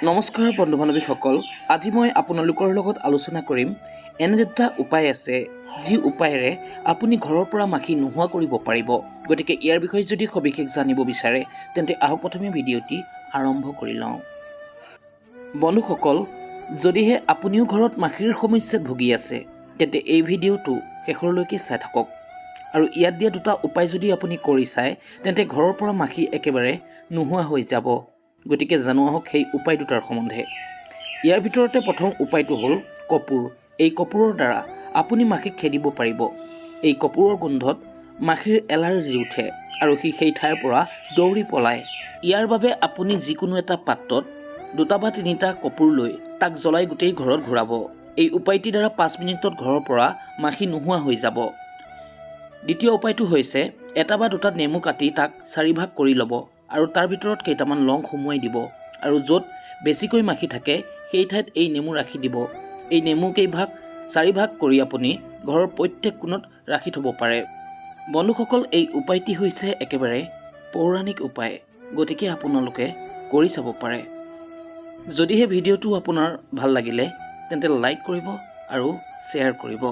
নমস্কাৰ বন্ধু বান্ধৱীসকল, আজি মই আপোনালোকৰ লগত আলোচনা কৰিম এনে দুটা উপায় আছে যি উপায়েৰে আপুনি ঘৰৰ পৰা মাখি নোহোৱা কৰিব পাৰিব। গতিকে ইয়াৰ বিষয়ে যদি সবিশেষ জানিব বিচাৰে তেন্তে আহক প্ৰথমে ভিডিঅ'টি আৰম্ভ কৰি লওঁ। বন্ধুসকল, যদিহে আপুনিও ঘৰত মাখিৰ সমস্যাত ভুগি আছে তেন্তে এই ভিডিঅ'টো শেষৰলৈকে চাই থাকক। আৰু ইয়াত দিয়া দুটা উপায় যদি আপুনি কৰি চায় তেন্তে ঘৰৰ পৰা মাখি একেবাৰে নোহোৱা হৈ যাব। গতিকে জানো আহক সেই উপায় দুটাৰ সম্বন্ধে। ইয়াৰ ভিতৰতে প্ৰথম উপায়টো হ'ল কপোৰ। এই কপোৰৰ দ্বাৰা আপুনি মাখিক খেদিব পাৰিব। এই কপোৰৰ গোন্ধত মাখিৰ এলাৰ্জি উঠে আৰু সি সেই ঠাইৰ পৰা দৌৰি পলায়। ইয়াৰ বাবে আপুনি যিকোনো এটা পাত্ৰত 2টা বা 3টা কপোৰ লৈ তাক জ্বলাই গোটেই ঘৰত ঘূৰাব। এই উপায়টিৰ দ্বাৰা 5 মিনিটত ঘৰৰ পৰা মাখি নোহোৱা হৈ যাব। দ্বিতীয় উপায়টো হৈছে 1 বা 2টা নেমু কাটি তাক 4 ভাগ কৰি ল'ব আৰু তাৰ ভিতৰত কেইটামান লং সুমুৱাই দিব আৰু য'ত বেছিকৈ মাখি থাকে সেই ঠাইত এই নেমু ৰাখি দিব। এই নেমু কেইভাগ 4 ভাগ কৰি আপুনি ঘৰৰ প্ৰত্যেক কোণত ৰাখি থ'ব পাৰে। বন্ধুসকল, এই উপায়টি হৈছে একেবাৰে পৌৰাণিক উপায়, গতিকে আপোনালোকে কৰি চাব পাৰে। যদিহে ভিডিঅ'টো আপোনাৰ ভাল লাগিলে তেন্তে লাইক কৰিব আৰু শ্বেয়াৰ কৰিব।